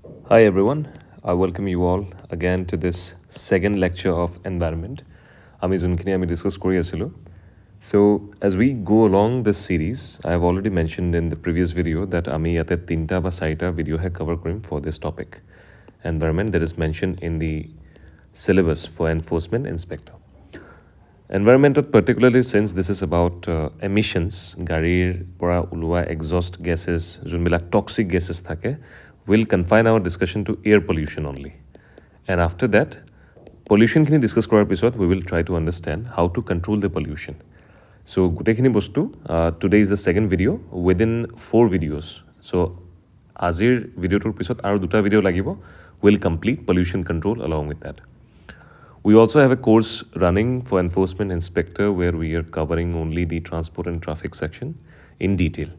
Hi everyone, I welcome you all again to this second lecture of environment. আমি যোনখিনি আমি discuss কৰি আছিলোঁ. So as we go along this series, I have already mentioned in the previous video that আমি ইয়াতে 3টা বা 4টা ভিডিঅ'হে কভাৰ কৰিম for this topic. Environment that is mentioned in the syllabus for enforcement inspector. Environmental, particularly since this is about emissions, গাড়ীৰ পৰা ওলোৱা exhaust gases, যোনবিলাক toxic gases থাকে, we'll confine our discussion to air pollution only. And after that, pollution খিনি discuss কৰাৰ পিছত, we will try to understand how to control the pollution. So গোটেইখিনি বস্তু, today is the second video within 4 videos. So আজিৰ ভিডিঅ'টোৰ পিছত আৰু 2টা ভিডিঅ' লাগিব, will complete pollution control along with that. We also have a course running for enforcement inspector where we are covering only the transport and traffic section in detail.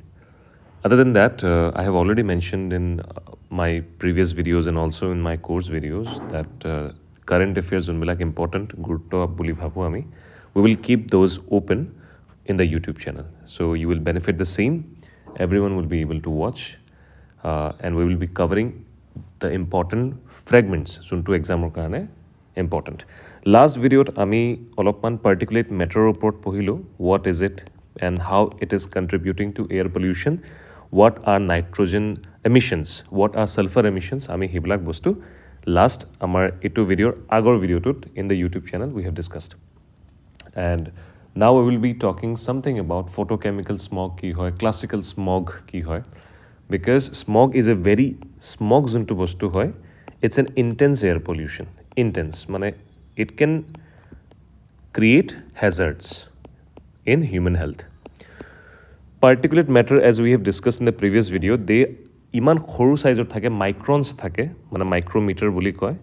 Other than that, I have already mentioned in my previous videos and also in my course videos that current affairs unbilak important gurutto boli bhabu ami, we will keep those open in the YouTube channel. So you will benefit the same. Everyone will be able to watch and we will be covering the important fragments junto exam karone important. Last video ami olopman particulate matter report pohilo, what is it and how it is contributing to air pollution, what are nitrogen emissions, what are sulfur emissions, ami hiblak bostu last amar etu video agor video tut in the YouTube channel we have discussed. And now we will be talking something about photochemical smog ki hoy, classical smog ki hoy, because smog is a very smog juntu bostu hoy, it's an intense air pollution. Intense mane it can create hazards in human health. Particulate matter, as we have discussed in the previous video, they ইমান সৰু সাইজৰ থাকে, মাইক্ৰনছ থাকে, মানে মাইক্ৰোমিটাৰ বুলি কয়.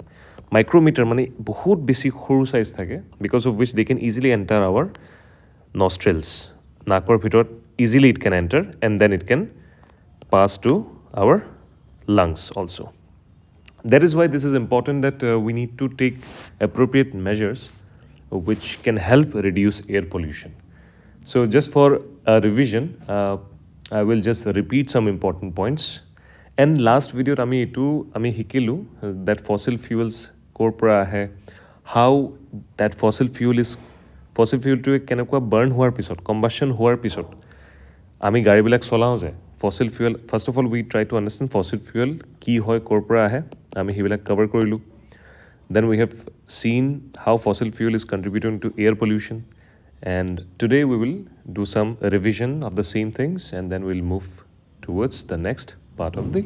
মাইক্ৰোমিটাৰ মানে বহুত বেছি সৰু সাইজ থাকে, because of which they can easily enter our nostrils, নাকৰ ভিতৰত easily it can enter and then it can pass to our lungs also'. That is why this is important that we need to take appropriate measures which can help reduce air pollution. So just for a revision, I will just repeat some important points. And last video ami hikilu that fossil fuels korpora ahe, how that fossil fuel to kenekwa burn hoar pisot, combustion hoar pisot ami gari bilak solao je fossil fuel. First of all, we try to understand fossil fuel ki hoy korpora ahe, ami hibilak cover korilu. Then we have seen how fossil fuel is contributing to air pollution. And today we will do some revision of the same things and then we'll move towards the next part of the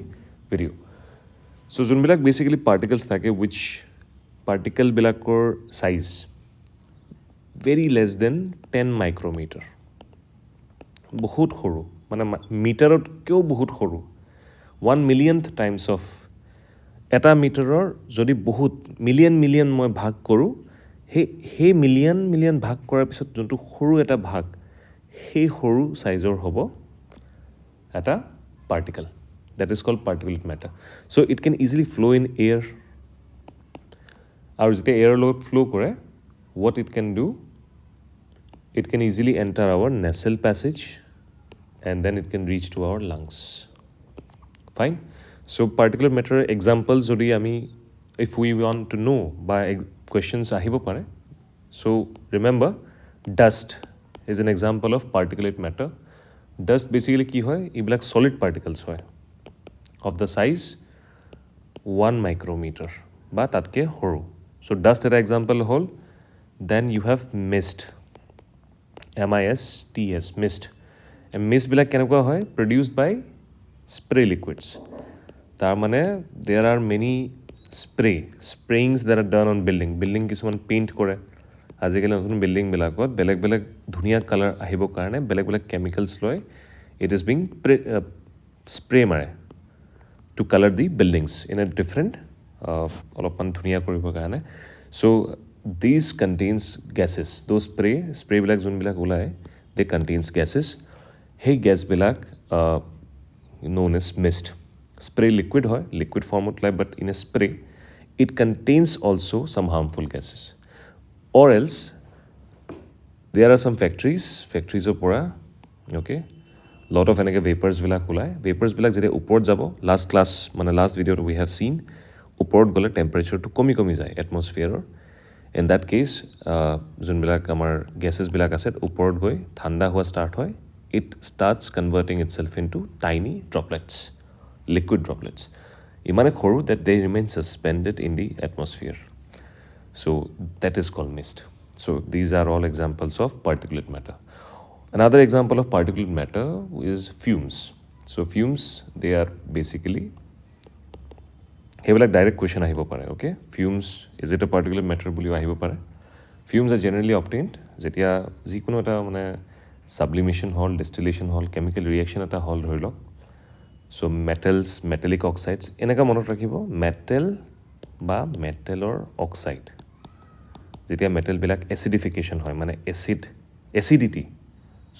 video. So junbilak basically particles thake, which particle bilakor size very less than 10 micrometer, বহুত সৰু, মানে মিটাৰত কেও বহুত সৰু, 1 millionth times of এটা মিটাৰৰ যদি বহুত মিলিয়ন মই ভাগ কৰোঁ, সেই মিলিয়ন ভাগ কৰাৰ পিছত যোনটো সৰু এটা ভাগ, সেই সৰু সাইজৰ হ'ব এটা particle. That is called particulate matter. So it can easily flow in air. আৰু যেতিয়া air লগত flow কৰে, what it can do, it can easily enter our nasal passage and then it can reach to our lungs. Fine. So particulate matter examples jodi ami, if we want to know by questions ahibo pare. So remember, dust is an example of particulate matter. Dust basically ki hoy, iblak solid particles hoy of the size 1 micrometer ba tatke horu. So dust eta example hol. Then you have mist, MISTS, mist. And mist bilak kenekwa hoy, produced by spray liquids. Tar mane there are many sprayings that are done on building কিছুমান paint কৰে আজিকালি নতুন building বিলাকত বেলেগ বেলেগ ধুনীয়া colour আহিবৰ কাৰণে বেলেগ বেলেগ কেমিকেলছ লয়, ইট ইজ বিং স্প্ৰে মাৰে to colour the buildings in a different অলপমান ধুনীয়া কৰিবৰ কাৰণে. So' this contains gases, those স্প্ৰেবিলাক যোনবিলাক ওলায়, দে কণ্টেইনছ গেছেছ. সেই গেছবিলাক known as mist. Spray liquid hoy, liquid form of life, but in a spray it contains also some harmful gases. Or else there are some factories of pora, okay, lot of এনেকৈ ভেপাৰ্ছবিলাক ওলায় ভেপাৰ্ছবিলাক যেতিয়া ওপৰত যাব last class মানে last ভিডিঅ'ত উই have চিন ওপৰত গ'লে টেম্পাৰেচাৰটো কমি যায় এটমছফিয়াৰৰ ইন দ্যাট কেছ যোনবিলাক আমাৰ গেছেছবিলাক আছে ওপৰত গৈ ঠাণ্ডা হোৱা ষ্টাৰ্ট হয় it starts converting itself into tiny droplets liquid droplets ইমানে সৰু that they remain suspended in the atmosphere so that is called mist so these are all examples of particulate matter another example of particulate matter is fumes so fumes they are basically সেইবিলাক direct question আহিব পাৰে okay fumes is it a particular matter বুলিও আহিব পাৰে ফিউমছ R generally obtained যেতিয়া যিকোনো এটা মানে ছাবলিমেশ্যন হ'ল ডিষ্টিলেশ্যন হ'ল কেমিকেল ৰিয়েকশ্যন এটা হ'ল ধৰি লওক চ' মেটেলছ মেটেলিক অক্সাইডছ এনেকৈ মনত ৰাখিব মেটেল বা মেটেলৰ অক্সাইড যেতিয়া মেটেলবিলাক এচিডিফিকেশ্যন হয় মানে এচিডিটি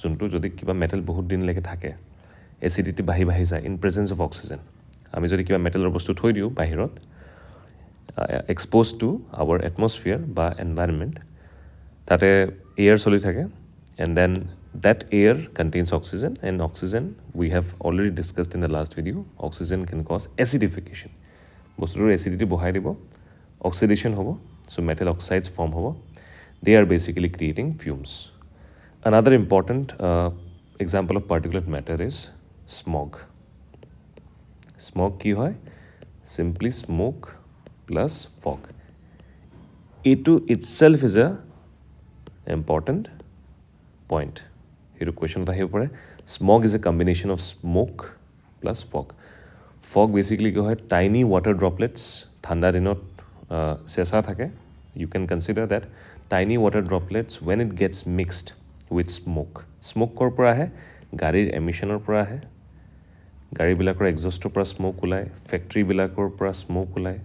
যোনটো যদি কিবা মেটেল বহুত দিনলৈকে থাকে এচিডিটি বাঢ়ি যায় ইন প্ৰেজেঞ্চ অফ অক্সিজেন আমি যদি কিবা মেটেলৰ বস্তু থৈ দিওঁ বাহিৰত এক্সপ'জ টু আৱাৰ এটমছফিয়াৰ বা এনভাইৰনমেণ্ট তাতে এয়াৰ চলি থাকে and then that air contains oxygen and oxygen we have already discussed in the last video oxygen can cause acidification বস্তুটোৰ এচিডিটি বঢ়াই দিব অক্সিডেশ্যন হ'ব so metal oxides form হ'ব they are basically creating fumes another important example of particulate matter is smog কি হয় simply smoke plus fog এইটো itself is a important point here question আহিব পাৰে smog is a combination of smoke plus fog basically কি হয় tiny water droplets ঠাণ্ডা দিনত চেঁচা থাকে you can consider that tiny water droplets when it gets mixed with smoke ক'ৰ পৰা আহে গাড়ীৰ এমিশ্যনৰ পৰা আহে গাড়ীবিলাকৰ এক্সজষ্টৰ পৰা স্ম'ক ওলায় ফেক্টৰীবিলাকৰ পৰা স্ম'ক ওলায়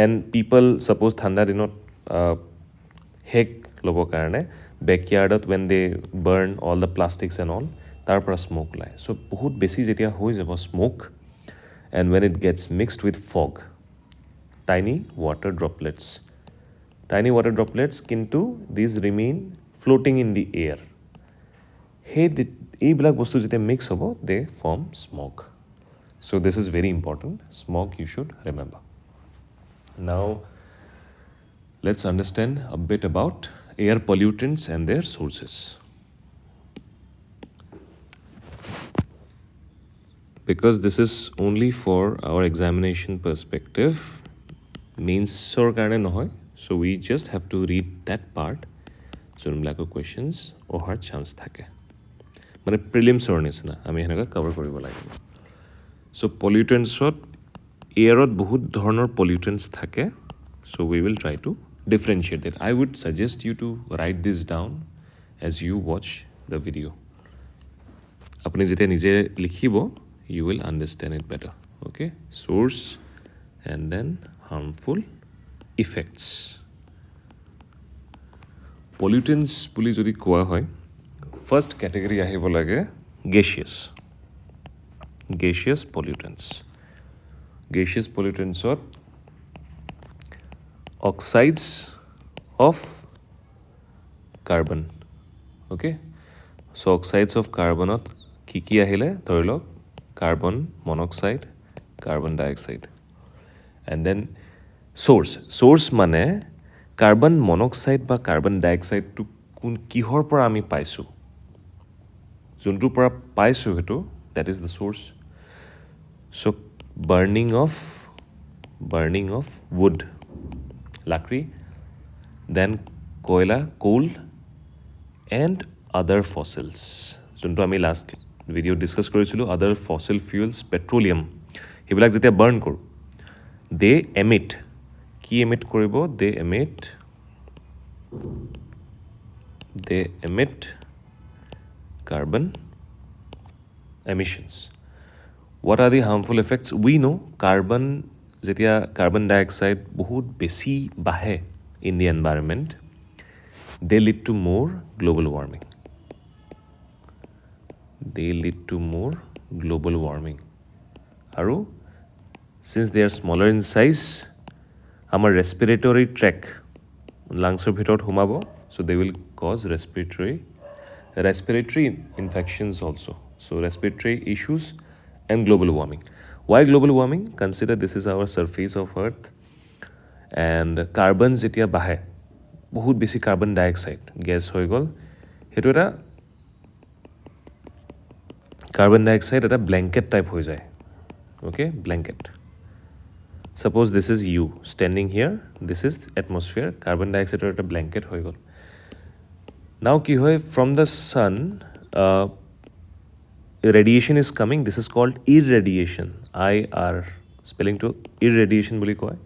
এণ্ড পিপল ছাপ'জ ঠাণ্ডা দিনত হেক ল'বৰ কাৰণে বেকয়াৰ্ডত when they burn all the plastics and all তাৰ পৰা স্ম'ক ওলায় চ' বহুত বেছি যেতিয়া হৈ যাব smoke and when it gets mixed with fog tiny water droplets কিন্তু these remain floating in the air এইবিলাক বস্তু যেতিয়া মিক্স হ'ব they form smog so' this is very important smog you should remember now let's understand a bit about air pollutants and their sources because this is only for our examination perspective means karone nohoy so we just have to read that part jonblako questions ohar chance thake mane prelims or nisna ami henaka cover koribo lagibo so pollutants ot air ot bahut dhoroner pollutants thake so we will try to differentiate that. I would suggest you to write this down as you watch the video. Apne jete nije likhibo, you will understand it better. Okay? Source and then harmful effects. Pollutants puli jodi koa hoy. First category ahibo lage gaseous pollutants. Gaseous pollutants are oxides of carbon okay so oxides of carbon ki ahile dhorilo carbon monoxide carbon dioxide and then source mane carbon monoxide ba carbon dioxide to kihor pora ami paisu juntu pora paisu hetu that is the source so burning of wood lakri then coal and other fossils যোনটো আমি last video' discuss কৰিছিলোঁ other fossil fuels petroleum সেইবিলাক যেতিয়া burn কৰোঁ they emit কৰিব they emit carbon emissions what are the harmful effects we know যেতিয়া carbon dioxide বহুত বেছি বাঢ়ে in the environment they lead to more global warming আৰু since they are smaller in size আমাৰ respiratory tract লাংছৰ ভিতৰত সোমাব so' they will cause respiratory respiratory infections also. So respiratory issues and global warming. Why global warming? Consider this is our surface of earth and carbon যেতিয়া বাঢ়ে বহুত বেছি carbon ডাই oxide gas হৈ গ'ল সেইটো এটা কাৰ্বন ডাই অক্সাইড এটা blanket type হৈ যায় okay blanket suppose this is you standing here this is atmosphere carbon dioxide or a blanket hoy gol now ki hoy from the sun radiation is coming this is called irradiation ir spelling to irradiation boli koy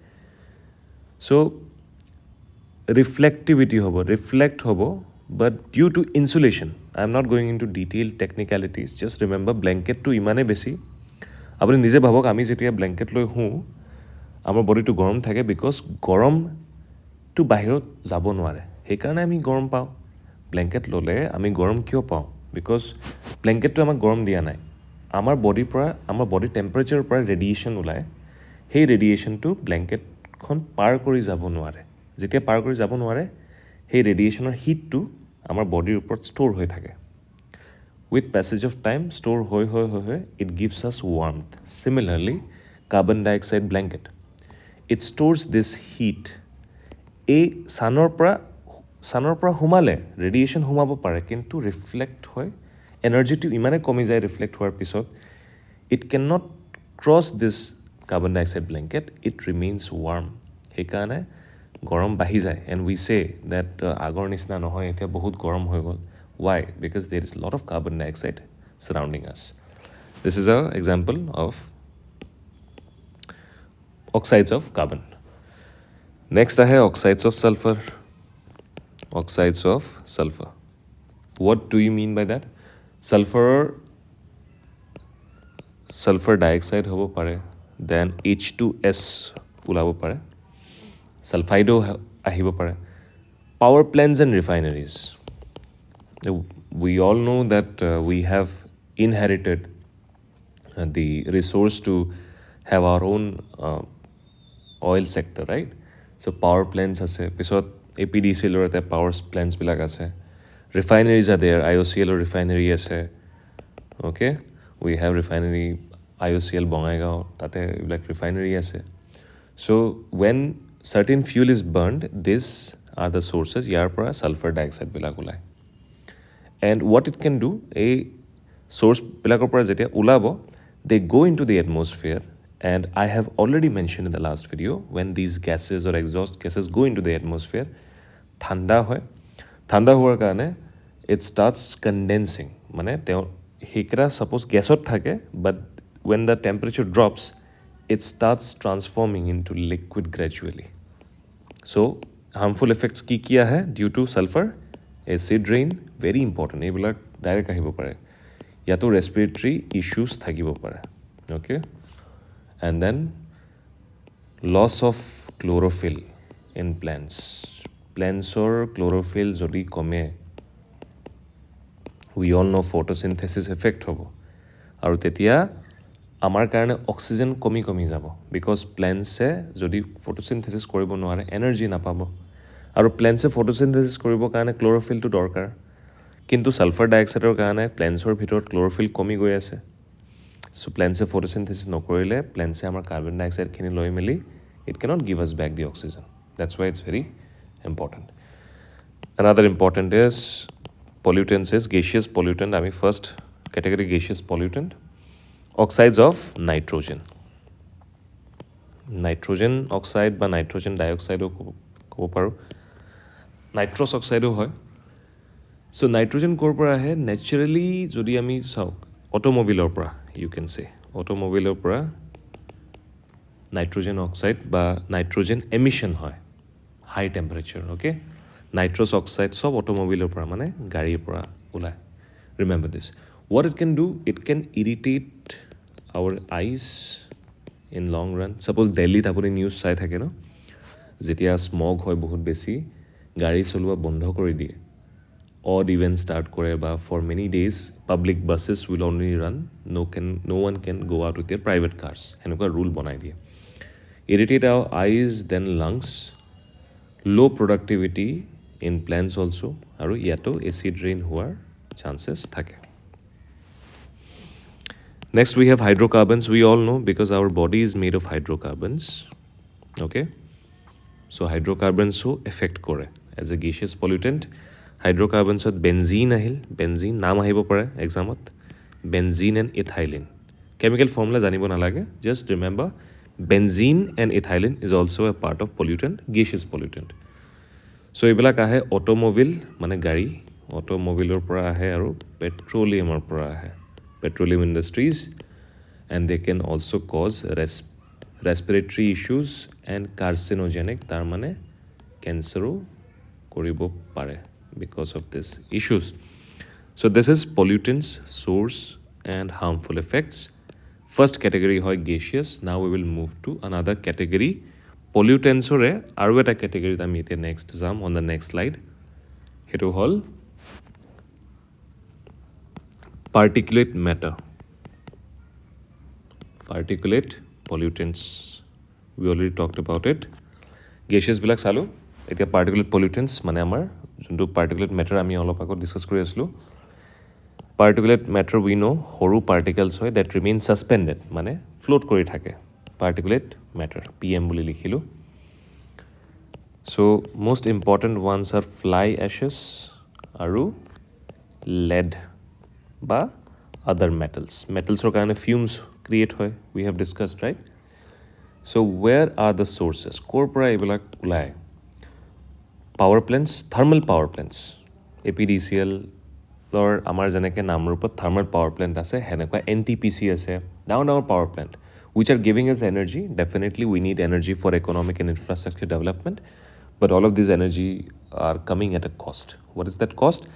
so reflectivity hobo reflect hobo but due to insulation I am not going into detailed technicalities just remember blanket to imane beshi apuni nije bhabok ami jetia blanket loi hu আমাৰ বডিটো গৰম থাকে because গৰমটো বাহিৰত যাব নোৱাৰে সেইকাৰণে আমি গৰম পাওঁ ব্লেংকেট ল'লে আমি গৰম কিয় পাওঁ বিকজ ব্লেংকেটটো আমাক গৰম দিয়া নাই আমাৰ বডিৰ পৰা আমাৰ বডিৰ টেম্পাৰেচাৰৰ পৰা ৰেডিয়েশ্যন ওলায় সেই ৰেডিয়েশ্যনটো ব্লেংকেটখন পাৰ কৰি যাব নোৱাৰে যেতিয়া পাৰ কৰি যাব নোৱাৰে সেই ৰেডিয়েশ্যনৰ হিটটো আমাৰ বডিৰ ওপৰত ষ্ট'ৰ হৈ থাকে with passage of time store hoy it gives us warmth similarly carbon dioxide blanket it stores this heat এই সানৰ পৰা হুমালে ৰেডিয়েশ্যন হুমাব পাৰে কিন্তু ৰিফ্লেক্ট হয় এনাৰ্জিটো ইমানে কমি যায় ৰিফ্লেক্ট হোৱাৰ পিছত it can not cross this carbon dioxide blanket it remains warm সেইকাৰণে গৰম বাঢ়ি যায় এণ্ড উই চে ডেট আগৰ নিচিনা নহয় এতিয়া বহুত গৰম হৈ গ'ল why because there is lot of carbon dioxide surrounding us this is a example of oxides of carbon. Next I have oxides of sulfur. Oxides of sulfur. What do you mean by that? Sulfur dioxide hobo pare. Then H2S ulabo pare. Sulfido ahibo pare. Power plants and refineries. We all know that we have inherited the resource to have our own oil sector, right? So power plants ase pisot APDCL or the power plants bilag ase refineries are there IOCL or refinery ase okay we have refinery IOCL Bongaigaon tate like refinery ase so when certain fuel is burned these are the sources yar pora sulfur dioxide bilag ulai and what it can do a source bilagor pora jetia ulabo they go into the atmosphere and I have already mentioned in the last video when these gases or exhaust gases go into the atmosphere thanda hoar karone it starts condensing mane hekra suppose gasot thake but when the temperature drops it starts transforming into liquid gradually so harmful effects ki hai due to sulfur acid rain very important ebulak direct ahibo pare ya to respiratory issues thakibo pare okay and then loss of chlorophyll in plants or chlorophyll jodi kome we all know photosynthesis effect hobo aru tetia amar karone oxygen komi jabo because plants e jodi photosynthesis koribo noare energy na pabo aru plants e photosynthesis koribo karone chlorophyll to dorkar kintu sulfur dioxide or karone plants or bhitor chlorophyll komi goi ase so plants e photosynthesis nokorile plants e amar carbon dioxide khini loi meli it cannot give us back the oxygen that's why it's very important another important is pollutants is gaseous pollutant ami first category gaseous pollutant oxides of nitrogen oxide ba nitrogen dioxide ko paru nitrous oxide hoy so nitrogen kor pora ahe naturally jodi ami sao automobile pora you can say automobile pora nitrogen oxide ba nitrogen emission hoy high temperature okay nitrous oxide sob automobile pora mane gari pora ulai remember this what it can do it can irritate our eyes in long run suppose delhi tapuni news sai thake no jetia smog hoy bahut beshi gari cholwa bondho kori die odd events start kore ba for many days public buses will only run no one can go out with their private cars henuka rule banai die irritate our eyes then lungs low productivity in plants also aru yato acid rain hoar chances থাকে. Next we have hydrocarbons. We all know because our body is made of hydrocarbons. Okay, so hydrocarbons so affect kore as a gaseous pollutant. Hydrocarbons at benzene ahil, benzene naam ahibo pare examot, benzene and ethylene. Chemical formula janibo nalage, just remember benzene and ethylene is also a part of pollutant, gaseous pollutant. So এইবিলাক আহে automobile মানে গাড়ী, অটোমোবিলৰ পৰা আহে আৰু পেট্ৰলিয়ামৰ পৰা আহে, petroleum industries, and they can also cause respiratory issues and carcinogenic, তাৰ মানে কেঞ্চাৰো কৰিব পাৰে because of these issues. So this is pollutants, source and harmful effects. First category hoy gaseous. Now we will move to another category, pollutants ore aru eta category ami ete next jam on the next slide. Hetu hol particulate matter, particulate pollutants. We already talked about it. Gaseous bilak salu, etia particulate pollutants mane amar juntu particulate matter ami olop ago discuss kori aslu. Particulate matter we know horu particles hoy that remain suspended mane float kori thake, particulate matter PM boli likhilu. So most important ones are fly ashes aru lead ba other metals or karone fumes create hoy, we have discussed, right? So where are the sources? Core pora ebilak ulai power plants, thermal power plants, APDCL or amar janeke namrupot thermal power plant ase, henekwa NTPC ase, down our power plant which are giving us energy. Definitely we need energy for economic and infrastructure development, but all of these energy are coming at a cost. What is that cost?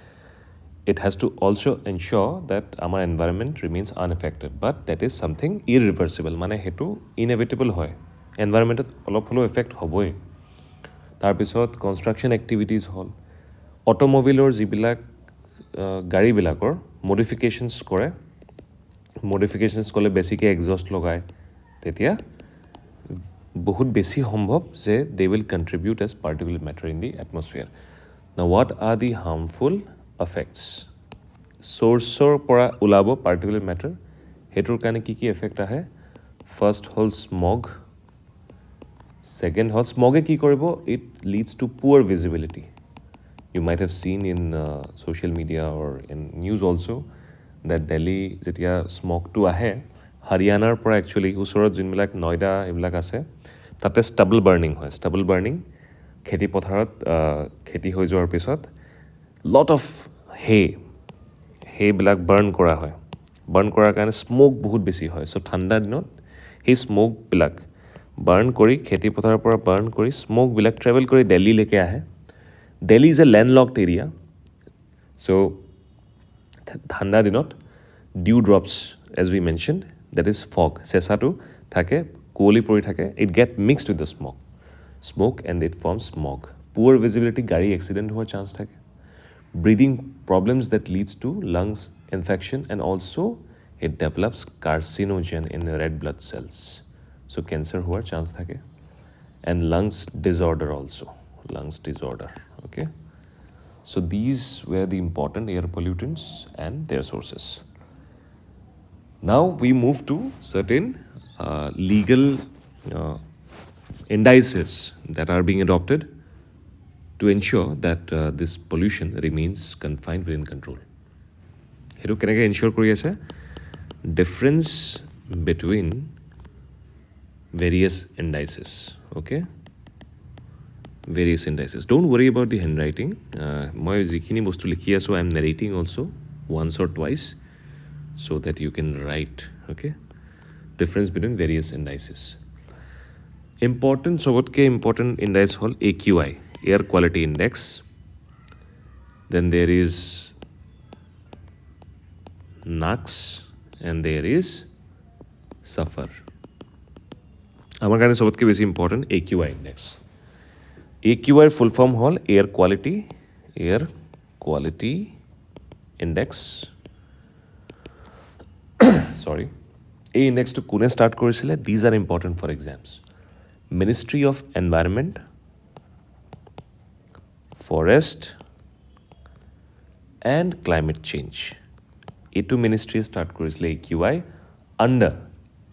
It has to also ensure that our environment remains unaffected, but that is something irreversible, mane hetu inevitable hoy, environment olop holo effect hoboi. Tar pisot construction activities hol, automobileor jibilak gari bilakor modifications kore, modifications kole basically exhaust logai, tetia বহুত বেছি সম্ভৱ যে they will contribute as particulate matter in the atmosphere. Now what are the harmful effects? Sourceor পৰা ওলাব particulate matter, হেতুৰ কাৰণে কি effect আহে? First হল smog, second হল smog কি কৰিব? It leads to poor visibility. You might have seen in social media or in news also that Delhi যেতিয়া smog to ahe, Haryana পৰা actually ওচৰত যোনবিলাক নয়ডা এইবিলাক আছে তাতে stubble burning হয়. Stubble burning খেতি পথাৰত খেতি হৈ যোৱাৰ পিছত lot of hay বিলাক burn কৰা হয়. Burn কৰাৰ কাৰণে smoke বহুত বেছি হয়. So ঠাণ্ডা দিনত সেই smoke বিলাক burn কৰি খেতি পথাৰৰ পৰা burn কৰি smoke বিলাক travel কৰি Delhi লৈকে আহে. Delhi is a landlocked area. So ঠাণ্ডা দিনত dew drops, as we mentioned, that is fog, চেঁচাটো থাকে, কুঁৱলী পৰি থাকে, it get mixed with the smoke and it forms smog. Poor visibility, গাড়ী accident হোৱাৰ chance থাকে. Breathing problems that leads to lungs infection, and also it develops carcinogen in the red blood cells. So cancer হোৱাৰ chance থাকে. And lungs disorder also, lungs disorder, okay? So these were the important air pollutants and their sources. Now we move to certain legal indices that are being adopted to ensure that this pollution remains confined within control. Hetu keneke ensure kori ase? Difference between various indices, okay? Various indices. Don't worry about the handwriting. Moi jikhini bostu likhi aso, I am narrating also once or twice so that you can write, okay? Difference between various indices. Important, sobotke important indice hol AQI, air quality index. Then there is NAX and there is SAFAR. Amar kane sobotke beshi important AQI index. AQI full form hol air quality index. Sorry. A index to kune start korisile? These are important for exams. Ministry of Environment, Forest and climate change. এইটো মিনিষ্ট্ৰীয়ে start কৰিছিলে AQI under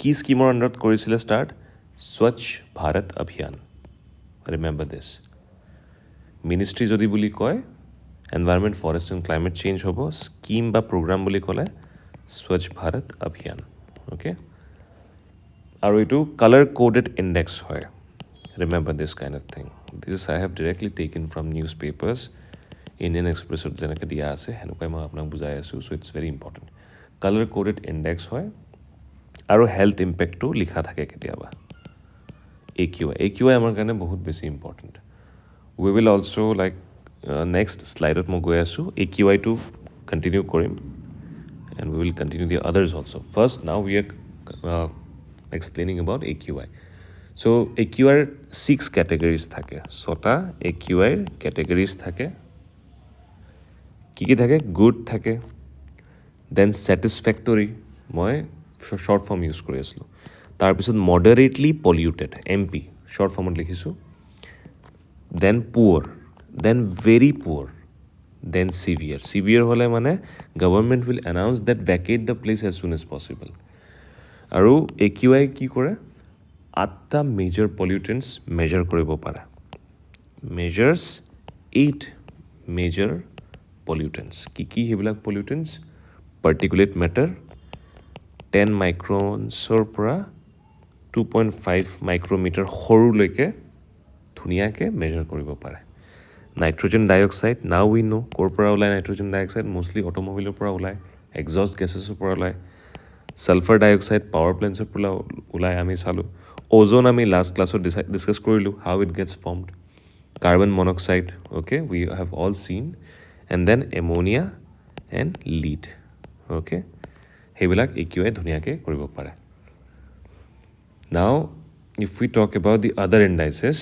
কি স্কিমৰ আণ্ডাৰত কৰিছিলে start স্বচ্ছ ভাৰত অভিযান remember দিছ ministry যদি বুলি কয় environment forest and climate change হ'ব স্কিম বা প্ৰগ্ৰাম বুলি ক'লে স্বচ্ছ ভাৰত অভিযান অ'কে আৰু এইটো কালাৰ কোডেড ইণ্ডেক্স হয় remember this kind of thing this I have directly taken from newspapers Indian এক্সপ্ৰেছত যেনেকৈ দিয়া আছে সেনেকুৱাই মই আপোনাক বুজাই আছোঁ so' it's very important colour coded index হয় আৰু হেল্থ ইম্পেক্টটো লিখা থাকে কেতিয়াবা AQI আমাৰ কাৰণে বহুত বেছি important we will also' like next শ্লাইডত মই গৈ আছোঁ AQI-টো কণ্টিনিউ কৰিম and we will continue the others also' first now we are explaining about AQI so' AQI-ৰ 6 কেটেগৰিজ থাকে 6টা AQI-ৰ কেটেগৰিজ থাকে কি থাকে গুড থাকে দেন ছেটিছফেক্টৰী মই শ্বৰ্ট ফৰ্ম ইউজ কৰি আছিলোঁ তাৰপিছত মডাৰেটলি পলিউটেড MP শ্বৰ্ট ফৰ্মত লিখিছোঁ then poor then very poor then severe হ'লে মানে government will announce date vacate the place as soon as possible আৰু AQI কি কৰে 8টা মেজৰ পলিউটেণ্টছ মেজাৰ কৰিব পাৰে মেজাৰ্ছ 8 মেজৰ পলিউটেণ্টছ কি সেইবিলাক পলিউটেণ্টছ পাৰ্টিকুলেট মেটাৰ 10 মাইক্ৰনছৰ পৰা 2.5 মাইক্ৰমিটাৰ সৰুলৈকে ধুনীয়াকৈ মেজাৰ কৰিব পাৰে nitrogen dioxide now we know ক'ৰ পৰা ওলায় নাইট্ৰজেন ডাইঅক্সাইড মষ্টলি অট'মোবাইলৰ পৰা ওলায় এক্সজষ্ট গেছেছৰ পৰা ওলায় ছালফাৰ ডাইঅক্সাইড পাৱাৰ প্লেণ্টছৰ পৰা ওলায় আমি চালোঁ অ'জন আমি লাষ্ট ক্লাছত ডিছকাছ কৰিলোঁ how it gets formed carbon monoxide okay we have all seen and then ammonia and lead okay সেইবিলাক AQI ধুনীয়াকৈ কৰিব পাৰে নাও ইফ উই টক এবাউট দি আদাৰ ইণ্ডাইচেছ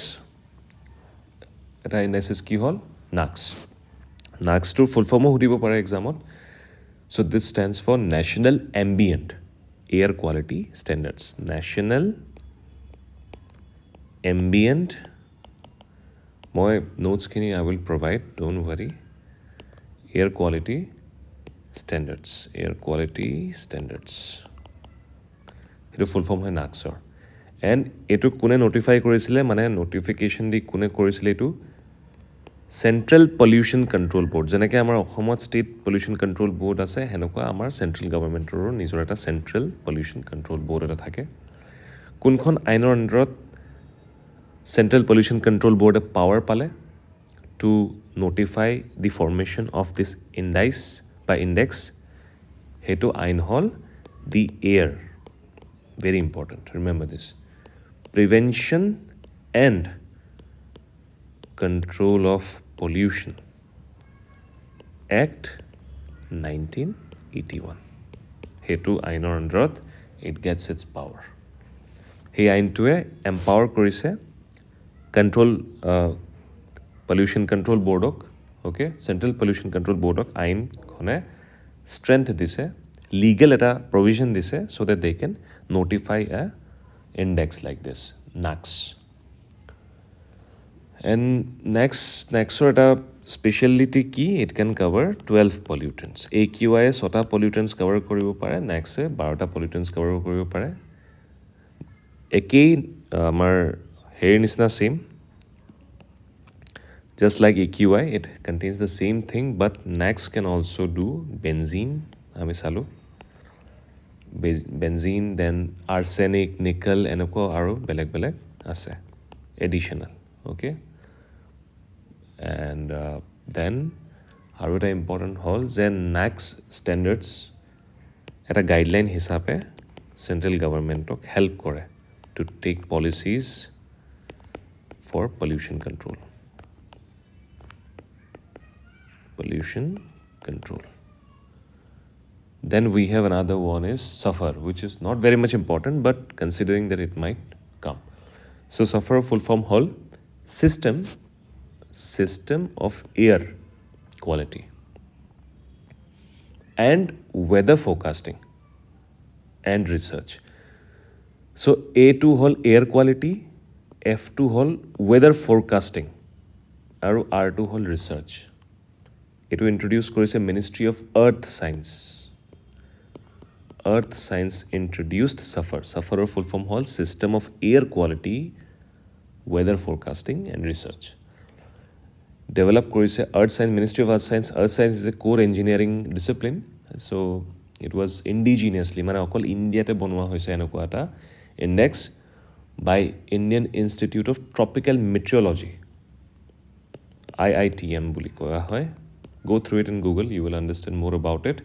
এটা ইণ্ডাইচেছ কি হ'ল নাক্সটোৰ ফুল ফৰ্মো সুধিব পাৰে এক্সামত so' this stands for national ambient air quality standards national ambient মই নোটছখিনি I will provide don't worry air quality standards সেইটো ফুল ফৰ্ম হয় নাক্সৰ এণ্ড এইটো কোনে নটিফাই কৰিছিলে মানে নটিফিকেশ্যন দি কোনে কৰিছিলে এইটো চেণ্ট্ৰেল পলিউশ্যন কণ্ট্ৰল বৰ্ড যেনেকৈ আমাৰ অসমত ষ্টেট পলিউশ্যন কণ্ট্ৰল বৰ্ড আছে সেনেকুৱা আমাৰ চেণ্ট্ৰেল গভৰ্ণমেণ্টৰো নিজৰ এটা চেণ্ট্ৰেল পলিউশ্যন কণ্ট্ৰল বৰ্ড এটা থাকে কোনখন আইনৰ আণ্ডাৰত চেণ্ট্ৰেল পলিউশ্যন কণ্ট্ৰল বৰ্ডে পাৱাৰ পালে to notify the formation of this index সেইটো আইন হ'ল the air very important remember this prevention and control of pollution act 1981 সেইটো আইনৰ আণ্ডাৰত ইট গেটছ ইটছ পাৱাৰ সেই আইনটোৱে এম্পাৱাৰ কৰিছে কণ্ট্ৰল পলিউশ্যন কণ্ট্ৰল বৰ্ডক অ'কে চেণ্ট্ৰেল পলিউশ্যন কণ্ট্ৰল বৰ্ডক আইনখনে ষ্ট্ৰেংথ দিছে লিগেল এটা প্ৰভিজন দিছে so' that they can notify a index like this NACS and nextৰ এটা স্পেচিয়েলিটি কি it can cover 12 pollutants AQI 6টা pollutants কভাৰ কৰিব পাৰে নেক্সটে 12টা pollutants কভাৰ কৰিব পাৰে একেই আমাৰ হেৰিৰ নিচিনা চেম just like AQI it contains the same thing but NACS can also do benzene আমি চালোঁ বেনজিন দেন আৰ্চেনিক নিকেল এনেকুৱা আৰু বেলেগ বেলেগ আছে এডিশ্যনেল অ'কে এণ্ড দেন আৰু এটা ইম্পৰ্টেণ্ট হ'ল যে নাক্স ষ্টেণ্ডাৰ্ডছ এটা গাইডলাইন হিচাপে চেণ্ট্ৰেল গভৰ্ণমেণ্টক হেল্প কৰে to take policies for pollution control Then we have another one is SUFFER, which is not very much important, but considering that it might come. So SUFFER full form whole system of air quality and weather forecasting and research. So A2 whole air quality, F2 whole weather forecasting, and R2 whole research. এইটো introduce কৰিছে Ministry of Earth Science introduced চাফাৰৰ full form হ'ল system of air quality weather forecasting and research develop কৰিছে Earth Science Ministry of Earth Science is a core engineering discipline so' it was indigenously মানে অকল ইণ্ডিয়াতে বনোৱা হৈছে এনেকুৱা এটা index by Indian Institute of Tropical Meteorology IITM বুলি কোৱা হয় go through it in Google you will understand more about it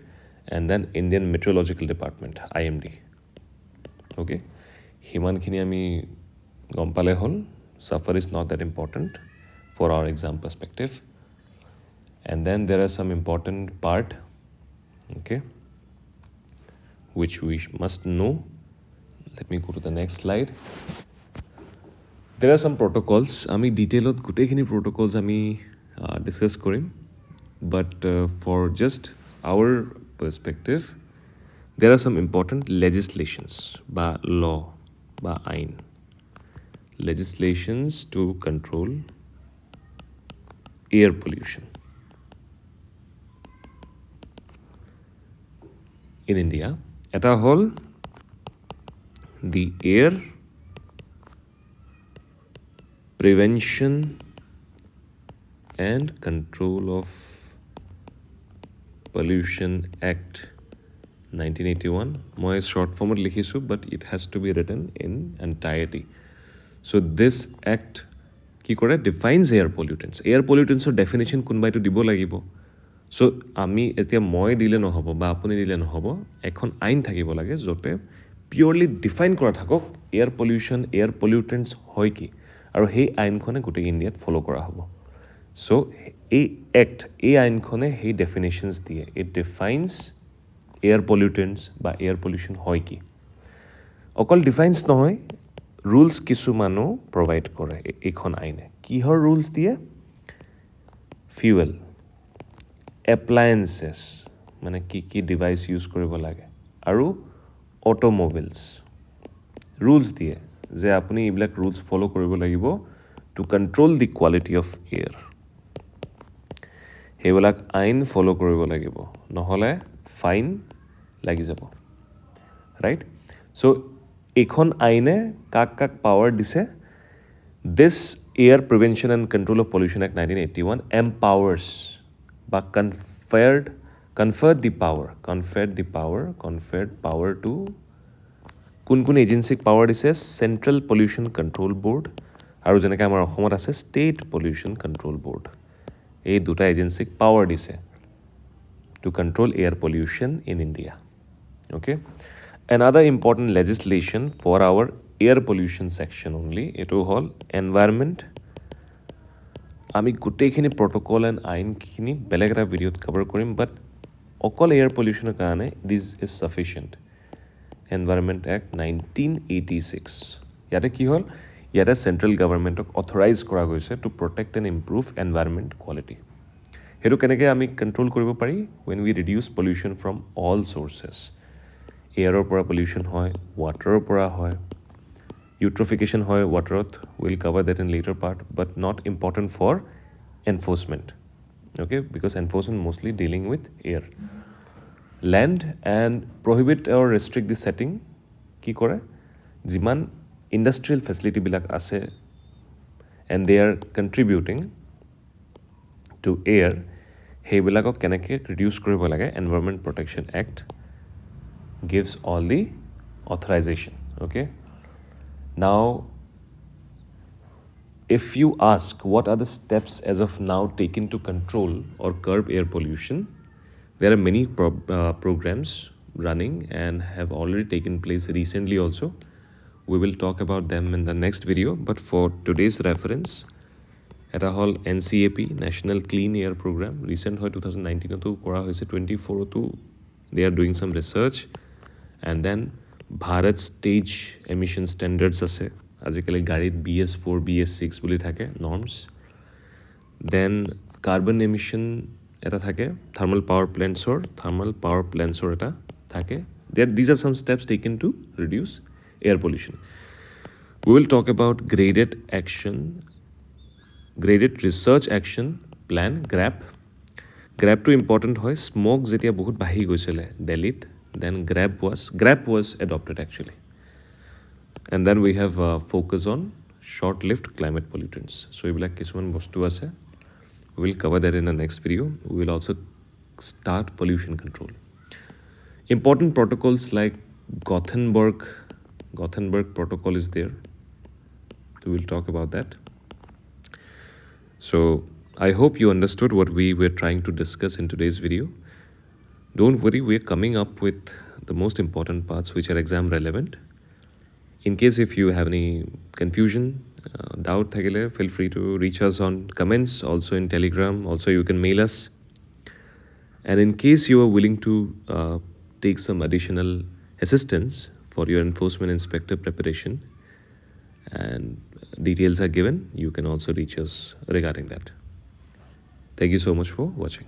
and then Indian Meteorological Department IMD okay হিমানখিনি আমি গম পালে হ'ল suffer is not that important for our exam perspective and then there are some important part okay which we must know let me go to the next slide there are some protocols আমি ডিটেইলত গোটেইখিনি protocols আমি discuss কৰিম but for just our perspective there are some important legislations বা law বা আইন legislations to control air pollution in India এটা হ'ল the air prevention and control of pollution act 1981 মই short format লিখিছোঁ but it has to be written in entirety so this act কি কৰে defines air pollutants definition কোনোবাইতো দিব লাগিব so আমি এতিয়া মই দিলে নহ'ব বা আপুনি দিলে নহ'ব এখন আইন থাকিব লাগে য'তে পিয়ৰলি ডিফাইন কৰা থাকক এয়াৰ পলিউশ্যন এয়াৰ পলিউটেণ্টছ হয় কি আৰু সেই আইনখনে গোটেই ইণ্ডিয়াত ফ'ল' কৰা হ'ব চ' এই আইনখনে সেই ডেফিনেশ্যনছ দিয়ে ইট ডিফাইনছ এয়াৰ পলিউটেণ্টছ বা এয়াৰ পলিউশ্যন হয় কি অকল ডিফাইনছ নহয় ৰুলছ কিছুমানো প্ৰভাইড কৰে এইখন আইনে কিহৰ ৰুলছ দিয়ে ফিউৱেল এপ্লায়েন্সেছ মানে কি ডিভাইচ ইউজ কৰিব লাগে আৰু অট'মোবাইলছ ৰুলছ দিয়ে যে আপুনি এইবিলাক ৰুলছ ফ'ল' কৰিব লাগিব to control the quality of air সেইবিলাক আইন ফ'ল' কৰিব লাগিব নহ'লে ফাইন লাগি যাব ৰাইট চ' এইখন আইনে কাক পাৱাৰ দিছে this air prevention and control of pollution act 1981 empowers বা কনফাৰ্ড পাৱাৰ টু কোন এজেঞ্চিক পাৱাৰ দিছে চেণ্ট্ৰেল পলিউশ্যন কণ্ট্ৰল বৰ্ড আৰু যেনেকৈ আমাৰ অসমত আছে ষ্টেট পলিউশ্যন কণ্ট্ৰল বৰ্ড এই দুটা এজেঞ্চিক পাৱাৰ দিছে to control air pollution in India okay another important legislation for our air pollution section only এইটো হ'ল এনভাইৰনমেণ্ট আমি গোটেইখিনি প্ৰট'কল এণ্ড আইনখিনি বেলেগ এটা ভিডিঅ'ত কভাৰ কৰিম বাট অকল এয়াৰ পলিউশ্যনৰ কাৰণে this is sufficient environment act 1986 ইয়াতে কি হ'ল ইয়াতে চেণ্ট্ৰেল গভৰ্ণমেণ্টক অথৰাইজ কৰা গৈছে to protect and improve environment quality সেইটো কেনেকৈ আমি কণ্ট্ৰল কৰিব পাৰি when we reduce pollution from all sources এয়াৰৰ পৰা পলিউশ্যন হয় ৱাটাৰৰ পৰা হয় ইউট্ৰফিকেশ্যন হয় ৱাটাৰত will cover that in later part but not important for enforcement okay because enforcement mostly dealing with air land and prohibit or restrict the setting কি কৰে যিমান ইণ্ডাষ্ট্ৰিয়েল ফেচিলিটিবিলাক আছে and they are contributing to air সেইবিলাকক কেনেকৈ reduce কৰিব লাগে environment protection act gives all the authorization okay now if you ask what are the steps as of now taken to control or curb air pollution there are many programs running and have already taken place recently also we will talk about them in the next video but for today's reference এটা হ'ল NCAP National Clean Air Program recent হয় 2019 কৰা হৈছে 24 they are doing some research and then Bharat stage emission standards আছে আজিকালি গাড়ীত BS4 BS6 বুলি থাকে norms then carbon emission এটা থাকে thermal power plantsৰ এটা থাকে these are some steps taken to reduce air pollution we will talk about graded research action plan GRAP গ্ৰেবটো ইম্পৰ্টেণ্ট হয় স্মক যেতিয়া বহুত বাঢ়ি গৈছিলে দিল্লীত then GRAP was adopted actually and then we have focus on short lived climate pollutants so' এইবিলাক কিছুমান বস্তু আছে will cover that in the next video' will also' start pollution control important protocols like Gothenburg protocol is there. So we'll talk about that. So I hope you understood what we were trying to discuss in today's video. Don't worry, we're coming up with the most important parts which are exam relevant. In case if you have any confusion, doubt, feel free to reach us on comments, also in Telegram, also you can mail us. And in case you are willing to take some additional assistance for your enforcement inspector preparation and details are given, you can also reach us regarding that. Thank you so much for watching.